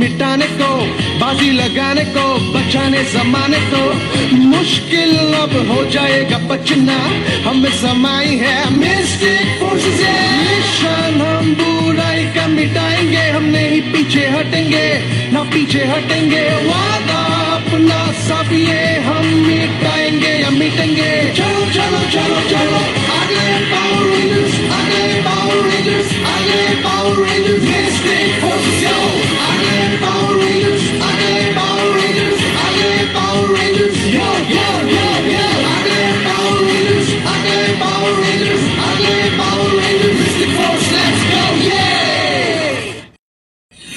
मिटाने को, बाजी लगाने को, बचाने जमाने को। मुश्किल अब हो जाएगा बचना, हमें समाई है मिस्टिक फोर्सेस। निशान हम बुराई का मिटाएंगे, हम नहीं पीछे हटेंगे, ना पीछे हटेंगे। वादा अपना सब ये हम मिटाएंगे या मिटेंगे। चलो चलो चलो चलो आगे पावर रेंजर्स, आगे पावर रेंजर्स, आगे पावर रेंजर्स। मिस्टिक फोर्सेस आगे पावर रेंजर्स, आगे पावर रेंजर्स, आगे पावर रेंजर्स। यो यो यो यो आगे पावर रेंजर्स, आगे पावर रेंजर्स, आगे power rangers. Mystic Force let's go ये।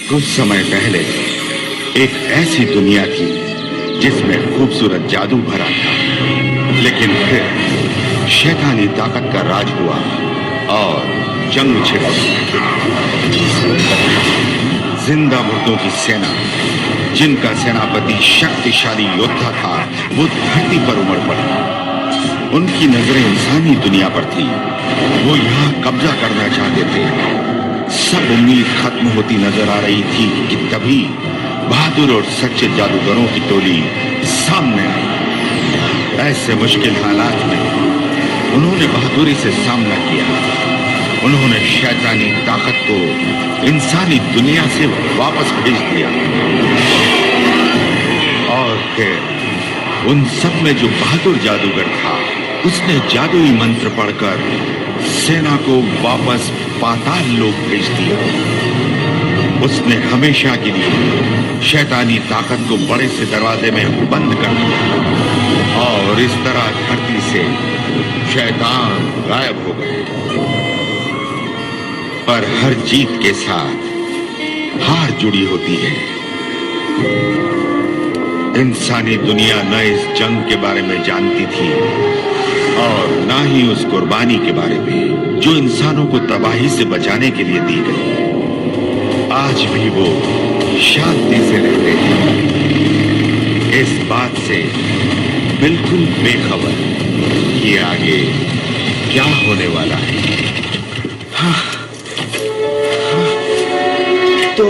कुछ समय पहले एक ऐसी दुनिया थी जिसमें खूबसूरत जादू भरा था, लेकिन फिर शैतानी ताकत का राज हुआ और जंग छिड़ गई। जिंदा मुर्दों की सेना, जिनका सेनापति शक्तिशाली योद्धा था, वो धरती पर उमड़ पड़ी। उनकी नजरें इंसानी दुनिया पर थी। वो यहाँ कब्जा करना चाहते थे। सब उम्मीद खत्म होती नजर आ रही थी कि तभी बहादुर और सच्चे जादूगरों की टोली सामने आई। ऐसे मुश्किल हालात में उन्होंने बहादुरी से सामना किया। उन्होंने शैतानी ताकत को इंसानी दुनिया से वापस भेज दिया और फिर उन सब में जो बहादुर जादूगर था, उसने जादुई मंत्र पढ़कर सेना को वापस पाताल लोक भेज दिया। उसने हमेशा के लिए शैतानी ताकत को बड़े से दरवाजे में बंद कर दिया और इस तरह धरती से शैतान गायब हो गए। पर हर जीत के साथ हार जुड़ी होती है। इंसानी दुनिया न इस जंग के बारे में जानती थी और न ही उस कुर्बानी के बारे में जो इंसानों को तबाही से बचाने के लिए दी गई। आज भी वो शांति से रहते हैं, इस बात से बिल्कुल बेखबर कि आगे क्या होने वाला है। तो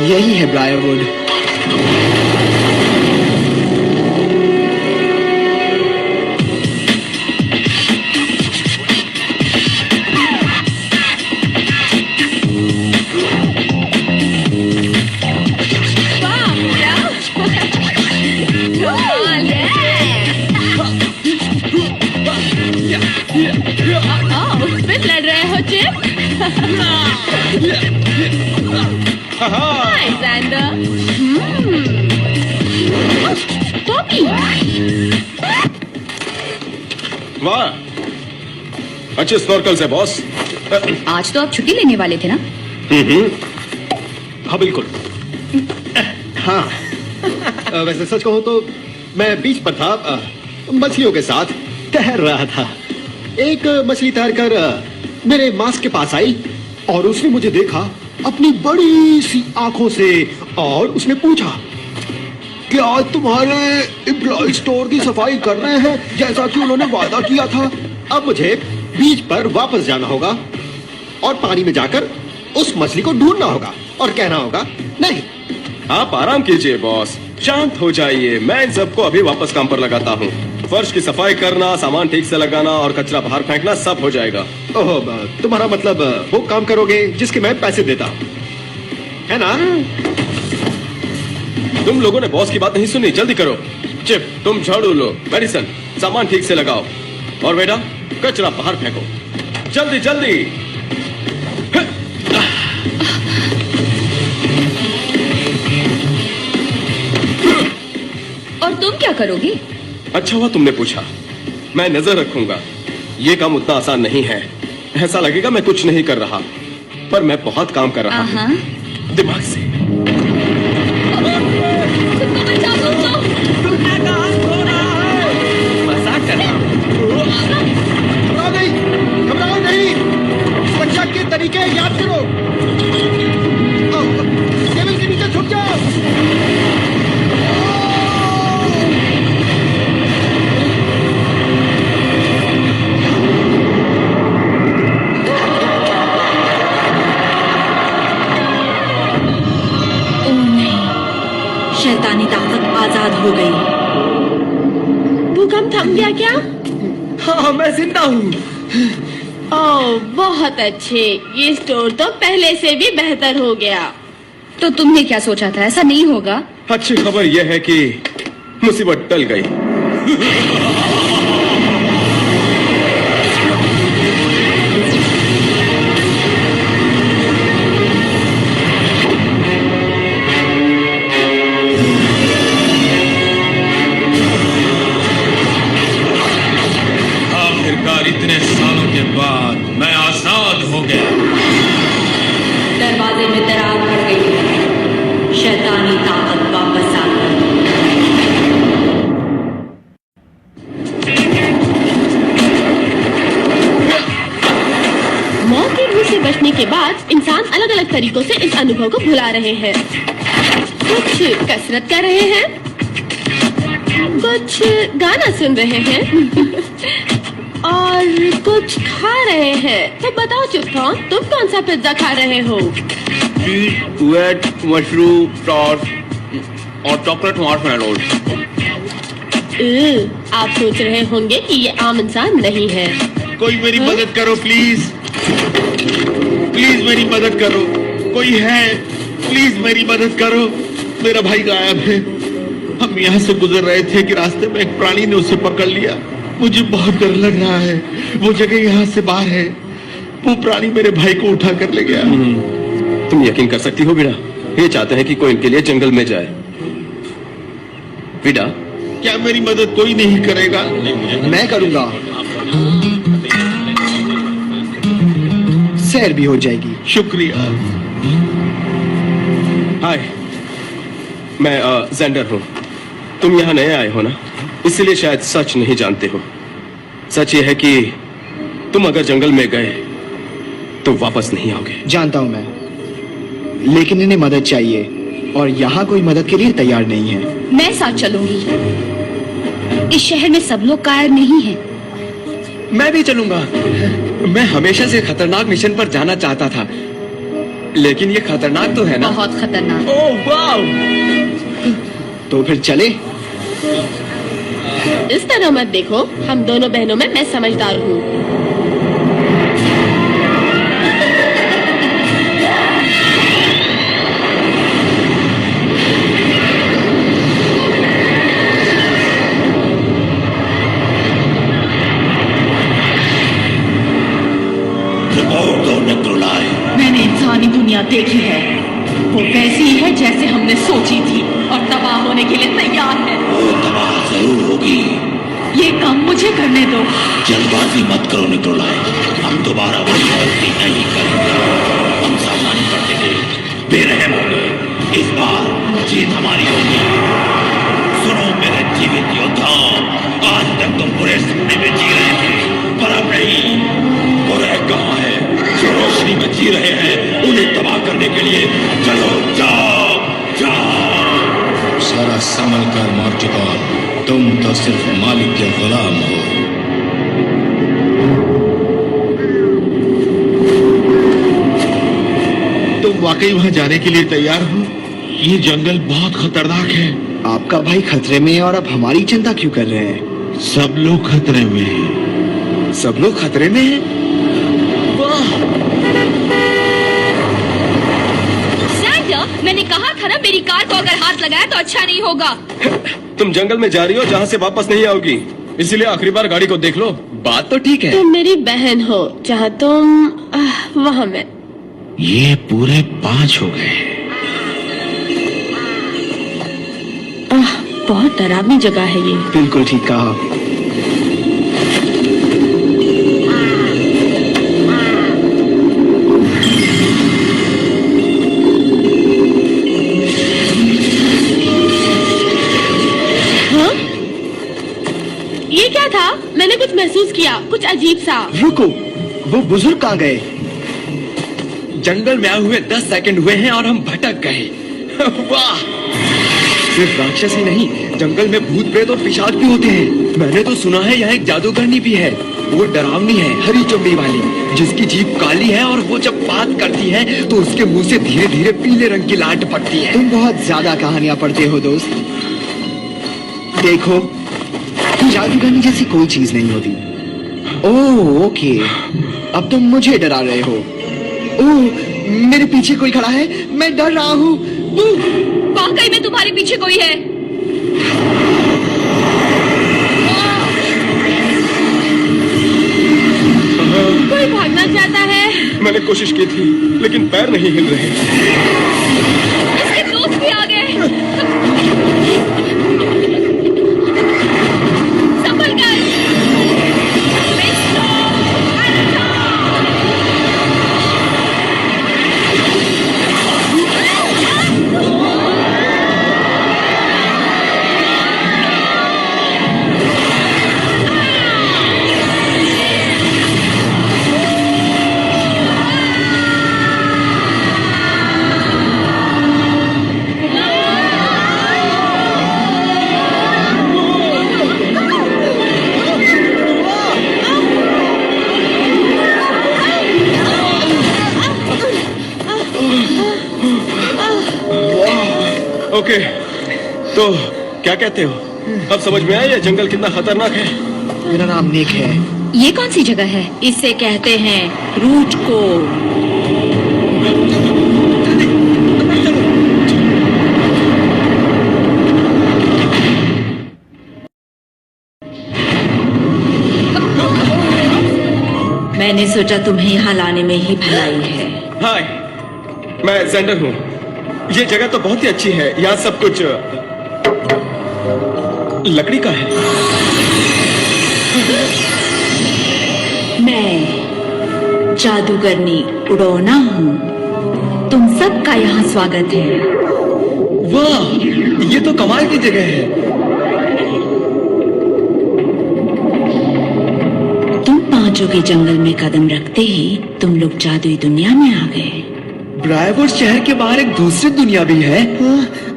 यही है ब्रायरवुड। फिर लड़ रहे हो चिप? हाय सैंडर। टॉपी। वाह, अच्छे स्नॉर्कल्स है बॉस। आज तो आप छुट्टी लेने वाले थे ना? हाँ बिल्कुल। हाँ वैसे सच कहूं तो मैं बीच पर था, मछलियों के साथ तैर रहा था। एक मछली तैरकर मेरे मास्क के पास आई और उसने मुझे देखा अपनी बड़ी सी आंखों से और उसने पूछा, क्या तुम्हारे एम्प्लॉय स्टोर की सफाई कर रहे हैं जैसा कि उन्होंने वादा किया था? अब मुझे बीच पर वापस जाना होगा और पानी में जाकर उस मछली को ढूंढना होगा और कहना होगा, नहीं। आप आराम कीजिए बॉस, शांत हो जाइए। मैं इन सबको अभी वापस काम पर लगाता हूँ। फर्श की सफाई करना, सामान ठीक से लगाना और कचरा बाहर फेंकना सब हो जाएगा। ओह, तुम्हारा मतलब वो काम करोगे जिसके मैं पैसे देता हूँ, है ना? तुम लोगों ने बॉस की बात नहीं सुनी, जल्दी करो। चिप, तुम झाड़ू लो। मेडिसन, सामान ठीक से लगाओ और बेटा कचरा बाहर फेंको। जल्दी जल्दी। और तुम क्या करोगे? अच्छा हुआ तुमने पूछा। मैं नजर रखूंगा। ये काम उतना आसान नहीं है। ऐसा लगेगा मैं कुछ नहीं कर रहा, पर मैं बहुत काम कर रहा हूँ दिमाग से। मजाक कर रहा हूँ। घबराओ नहीं, सुरक्षा के तरीके याद करो। टेबल के नीचे छुप जाओ। शैतानी ताकत आजाद हो गई। भूकंप थम गया क्या? हाँ, मैं जिंदा हूँ। ओह, बहुत अच्छे। ये स्टोर तो पहले से भी बेहतर हो गया। तो तुमने क्या सोचा था? ऐसा नहीं होगा। अच्छी खबर यह है कि मुसीबत टल गई। आखिरकार इतने सालों के बाद मैं आजाद हो गया। दरवाजे में दरार पड़ गई। शैतानी ताकत वापस आ गई। मौत की भूख से बचने के बाद इंसान अलग अलग तरीकों से इस अनुभव को भुला रहे हैं। कुछ कसरत कर रहे हैं, कुछ गाना सुन रहे हैं और कुछ खा रहे हैं। तो बताओ चुप्पन, तुम कौन सा पिज्जा खा रहे हो? चीज, वेट, मशरूम, सॉस और चॉकलेट मार्शमेलोज। आप सोच रहे होंगे कि ये आम इंसान नहीं है। कोई मेरी मदद करो प्लीज, प्लीज मेरी मदद करो। कोई है? प्लीज मेरी मदद करो। मेरा भाई गायब है। हम यहाँ से गुजर रहे थे कि रास्ते में एक प्राणी ने उसे पकड़ लिया। मुझे बहुत डर लग रहा है। वो जगह यहाँ से बाहर है। वो प्राणी मेरे भाई को उठा कर ले गया। तुम यकीन कर सकती हो विडा, ये चाहते हैं कि कोई इनके लिए जंगल में जाए। विडा, क्या मेरी मदद कोई नहीं करेगा? मैं करूंगा। सैर भी हो जाएगी। शुक्रिया। हाय, मैं जेंडर हूँ। तुम यहाँ नए आए हो ना, इसलिए शायद सच नहीं जानते हो। सच ये है कि तुम अगर जंगल में गए तो वापस नहीं आओगे। जानता हूं मैं, लेकिन इन्हें मदद चाहिए और यहाँ कोई मदद के लिए तैयार नहीं है। मैं साथ चलूंगी। इस शहर में सब लोग कायर नहीं हैं। मैं भी चलूंगा। मैं हमेशा से खतरनाक मिशन पर जाना चाहता था, लेकिन ये खतरनाक तो है ना? बहुत खतरनाक। ओह वाव! तो फिर चले। इस तरह मत देखो, हम दोनों बहनों में मैं समझदार हूँ। मैंने इंसानी दुनिया देखी है। वो वैसी ही है जैसे हमने सोची थी और तबाह होने के लिए तैयार है। वो तबाह जरूर होगी। ये काम मुझे करने दो। जल्दबाजी मत करो निकोलाई, हम दोबारा वही गलती नहीं करेंगे। हम सावधानी बरतेंगे, बेरहम होंगे। इस बार जीत हमारी होगी। सुनो मेरे जीवित योद्धाओ, आज तक तुम बुरे सपने में जी रहे थे, पर अब नहीं। बुरे कहाँ है? जो रोशनी में जी रहे हैं, उन्हें तबाह करने के लिए चलो, जाओ जाओ। सारा संभल कर मर चुका, तुम तो सिर्फ मालिक के गुलाम हो। तुम वाकई वहां जाने के लिए तैयार हो? ये जंगल बहुत खतरनाक है। आपका भाई खतरे में है और आप हमारी चिंता क्यों कर रहे हैं? सब लोग खतरे में हैं। सब लोग खतरे में हैं? सैंडर, मैंने कहा था ना, मेरी कार को अगर हाथ लगाया तो अच्छा नहीं होगा। तुम जंगल में जा रही हो जहाँ से वापस नहीं आओगी, इसीलिए आखिरी बार गाड़ी को देख लो। बात तो ठीक है। तुम मेरी बहन हो, जहाँ तुम वहाँ मैं। ये पूरे 5 हो गए। बहुत डरावनी जगह है ये। बिल्कुल ठीक कहा। हाँ? ये क्या था? मैंने कुछ महसूस किया, कुछ अजीब सा। रुको, वो बुजुर्ग कहाँ गए? जंगल में आए हुए 10 सेकंड हुए हैं और हम भटक गए। वाह! सिर्फ राक्षस ही नहीं, जंगल में भूत प्रेत और पिशाच भी होते हैं। मैंने तो सुना है यहाँ एक जादूगरनी भी है। वो डरावनी है, हरी चमड़ी वाली। जिसकी जीभ काली है और वो जब बात करती है तो उसके मुंह से धीरे धीरे पीले रंग की लाट पड़ती है। तुम बहुत ज्यादा कहानियां पढ़ते हो दोस्त। देखो, जादूगरनी जैसी कोई चीज नहीं होती। ओह ओके, अब तुम मुझे डरा रहे हो। ओह, मेरे पीछे कोई खड़ा है, मैं डर रहा हूँ। वाकई में तुम्हारे पीछे कोई है। कोई भागना चाहता है। मैंने कोशिश की थी लेकिन पैर नहीं हिल रहे। इसके दोस्त भी आ गए। संभल कर। ओके, तो क्या कहते हो? अब समझ में आया ये जंगल कितना खतरनाक है? मेरा नाम निक है। ये कौन सी जगह है? इसे कहते हैं रूट को। मैंने सोचा तुम्हें यहाँ लाने में ही भलाई है। हाय, मैं जेंडर हूँ। ये जगह तो बहुत ही अच्छी है। यहाँ सब कुछ लकड़ी का है। मैं जादूगरनी उडोना हूँ। तुम सबका यहाँ स्वागत है। वाह, ये तो कमाल की जगह है। तुम पांचों के जंगल में कदम रखते ही तुम लोग जादुई दुनिया में आ गए। ब्रायवुड शहर के बाहर एक दूसरी दुनिया भी है।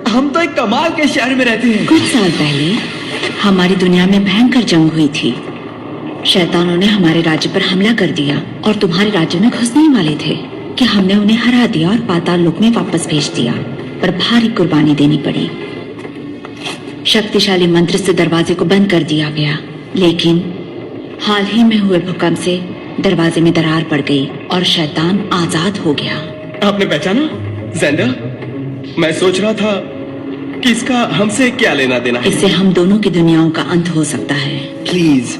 हम तो एक कमाल के शहर में रहते हैं। कुछ साल पहले हमारी दुनिया में भयंकर जंग हुई थी। शैतानों ने हमारे राज्य पर हमला कर दिया और तुम्हारे राज्य में घुसने ही वाले थे कि हमने उन्हें हरा दिया और पाताल लोक में वापस भेज दिया, पर भारी कुर्बानी देनी पड़ी। शक्तिशाली मंत्र से दरवाजे को बंद कर दिया गया, लेकिन हाल ही में हुए भूकंप से दरवाजे में दरार पड़ गई और शैतान आजाद हो गया। आपने पहचाना जेंडर? मैं सोच रहा था कि इसका हमसे क्या लेना देना है। इससे हम दोनों की दुनियाओं का अंत हो सकता है। प्लीज,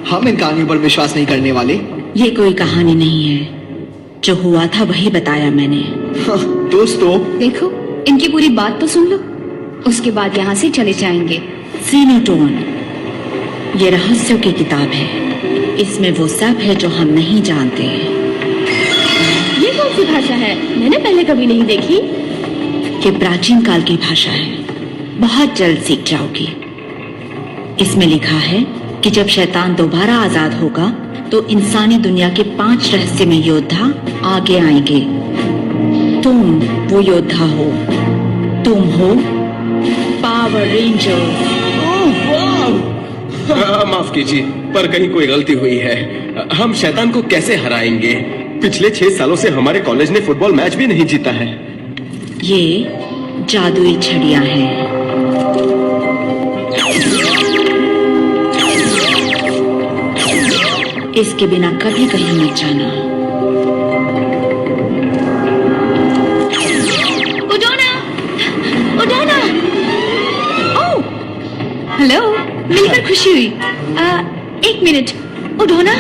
हम इन कहानियों पर विश्वास नहीं करने वाले। ये कोई कहानी नहीं है, जो हुआ था वही बताया मैंने। दोस्तों, देखो, इनकी पूरी बात तो सुन लो, उसके बाद यहाँ से चले जाएंगे। सीनोटोन, ये रहस्यों की किताब है। इसमें वो सब है जो हम नहीं जानते। ये कौन सी भाषा है? मैंने पहले कभी नहीं देखी। ये प्राचीन काल की भाषा है, बहुत जल्द सीख जाओगी। इसमें लिखा है कि जब शैतान दोबारा आजाद होगा तो इंसानी दुनिया के 5 रहस्यमय योद्धा आगे आएंगे। तुम वो योद्धा हो। तुम हो पावर रेंजर। माफ कीजिए, पर कहीं कोई गलती हुई है। हम शैतान को कैसे हराएंगे? पिछले 6 सालों से हमारे कॉलेज ने फुटबॉल मैच भी नहीं जीता है। ये जादुई छड़ियां हैं। इसके बिना कभी कहीं मत जाना। उडोना, उडोना। ओह, हेलो, मिलकर खुशी हुई। 1 मिनट, उडोना।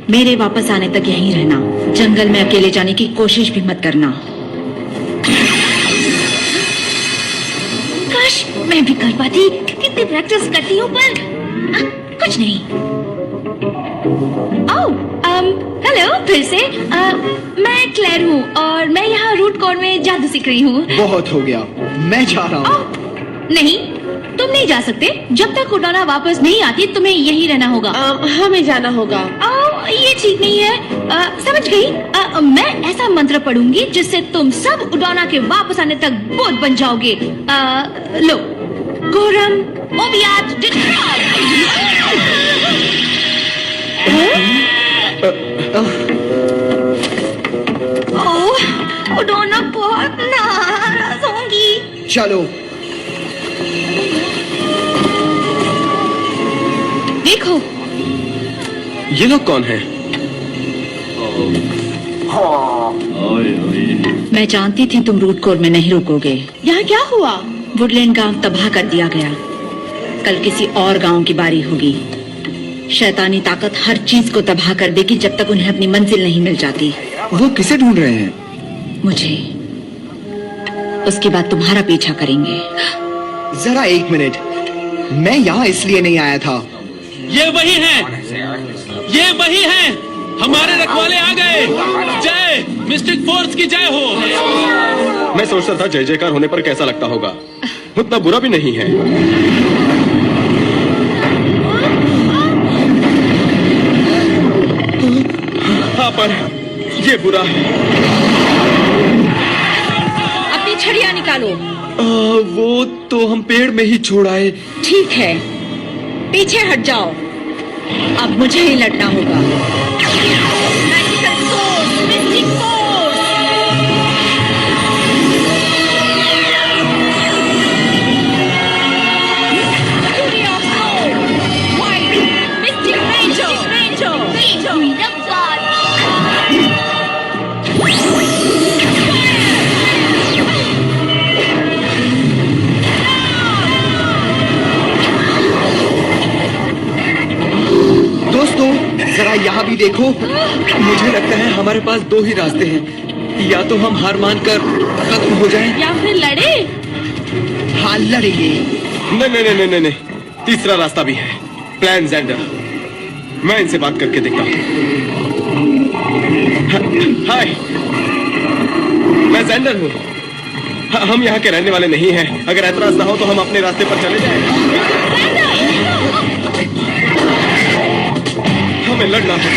मेरे वापस आने तक यहीं रहना। जंगल में अकेले जाने की कोशिश भी मत करना। काश मैं भी कर पाती। कितनी प्रैक्टिस करती हूँ, पर कुछ नहीं। हेलो, फिर से। मैं क्लेयर हूँ और मैं यहाँ रूट कोड में जादू सीख रही हूँ। बहुत हो गया, मैं जा रहा हूँ। नहीं, तुम नहीं जा सकते। जब तक उडोना वापस नहीं आती तुम्हें यहीं रहना होगा। हमें जाना होगा। ये ठीक नहीं है। समझ गई। मैं ऐसा मंत्र पढ़ूंगी जिससे तुम सब उडोना के वापस आने तक बोध बन जाओगे। लो, गोरम ओबियाट डिस्ट्रॉय। ओह, उडोना बहुत नाराज होंगी। चलो। देखो, ये लोग कौन हैं? मैं जानती थी तुम रूट कोर में नहीं रुकोगे। यहाँ क्या हुआ? वुडलैंड गांव तबाह कर दिया गया। कल किसी और गांव की बारी होगी। शैतानी ताकत हर चीज को तबाह कर देगी जब तक उन्हें अपनी मंजिल नहीं मिल जाती। वो किसे ढूंढ रहे हैं? मुझे। उसके बाद तुम्हारा पीछा करेंगे। जरा एक मिनट, मैं यहाँ इसलिए नहीं आया था। ये वही है, ये वही है, हमारे रखवाले आ गए। जय मिस्टिक फोर्स की जय हो। मैं सोचता था जय जयकार होने पर कैसा लगता होगा, उतना बुरा भी नहीं है। हाँ, पर ये बुरा है। अपनी छड़ियाँ निकालो। वो तो हम पेड़ में ही छोड़ आए। ठीक है, पीछे हट जाओ। अब मुझे ही लड़ना होगा। Magical force, Mystic Force. Fury of snow, white, mistake ranger, freedom God. दोस्तों, जरा यहाँ भी देखो। मुझे लगता है हमारे पास दो ही रास्ते हैं। या तो हम हार मानकर खत्म हो जाएं, या फिर लड़े। हाँ, लड़ेंगे। नहीं नहीं नहीं नहीं नहीं, तीसरा रास्ता भी है। Plan gender. मैं इनसे बात करके देखता हूँ। हाय, मैं जेंडर हूँ। हम यहाँ के रहने वाले नहीं हैं। अगर ऐतराज ना हो तो हम अपने रास्ते पर चले जाएं। हमें लड़ना है।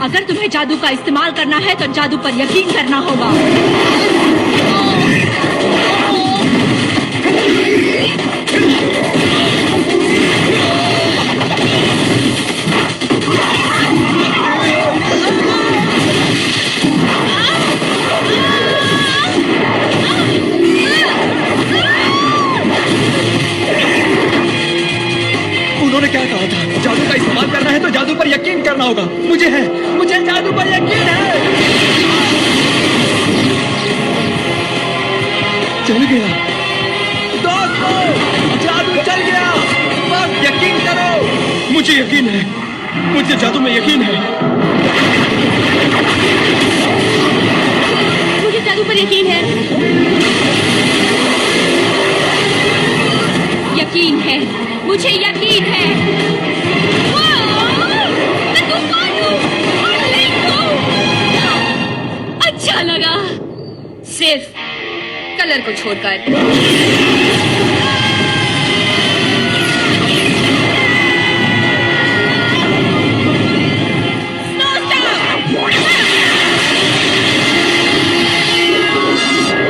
अगर तुम्हें जादू का इस्तेमाल करना है तो जादू पर यकीन करना होगा। उन्होंने क्या कहा था? जादू का इस्तेमाल करना है तो जादू पर यकीन करना होगा। मुझे जादू पर यकीन है। चल गया दोस्तों, जादू चल गया। बस यकीन करो। मुझे यकीन है, मुझे जादू में यकीन है। मुझे जादू पर यकीन है। यकीन है, मुझे यकीन है। मैं तूफान हूँ, अच्छा लगा, सिर्फ कलर को छोड़कर।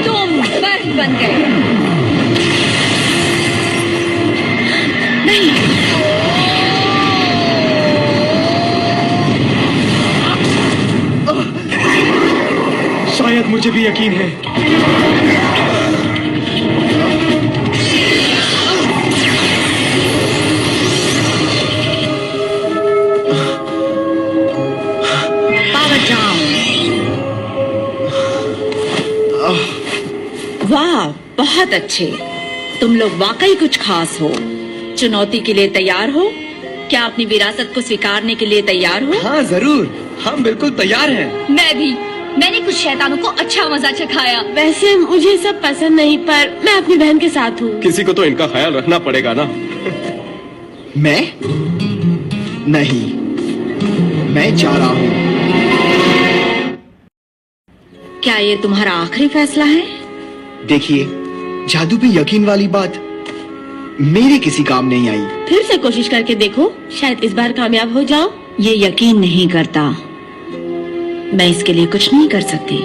तुम बर्फ बन गए। नहीं, मुझे भी यकीन है। Power down. वाह, बहुत अच्छे। तुम लोग वाकई कुछ खास हो। चुनौती के लिए तैयार हो? क्या अपनी विरासत को स्वीकारने के लिए तैयार हो? हाँ जरूर, हम बिल्कुल तैयार हैं। मैं भी। मैंने कुछ शैतानों को अच्छा मजा चखाया। वैसे मुझे सब पसंद नहीं, पर मैं अपनी बहन के साथ हूँ। किसी को तो इनका ख्याल रखना पड़ेगा ना। मैं नहीं, मैं जा रहा हूँ। क्या ये तुम्हारा आखिरी फैसला है? देखिए, जादू पे यकीन वाली बात मेरे किसी काम नहीं आई। फिर से कोशिश करके देखो, शायद इस बार कामयाब हो जाओ। ये यकीन नहीं करता। मैं इसके लिए कुछ नहीं कर सकती।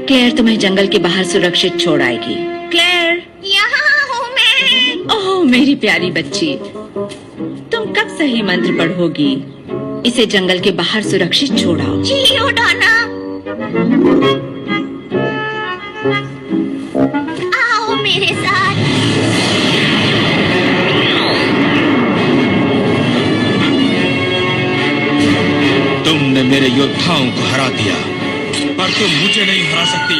क्लेयर तुम्हें जंगल के बाहर सुरक्षित छोड़ आएगी। क्लेयर, यहाँ हूँ मैं। ओह मेरी प्यारी बच्ची, तुम कब सही मंत्र पढ़ोगी? इसे जंगल के बाहर सुरक्षित छोड़ाओ। जी उड़ाना। आओ मेरे साथ। तुमने मेरे योद्धाओं को हरा दिया, पर तुम मुझे नहीं हरा सकती।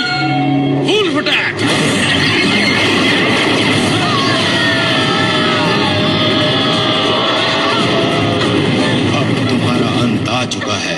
Wolf attack! अब तुम्हारा अंत आ चुका है।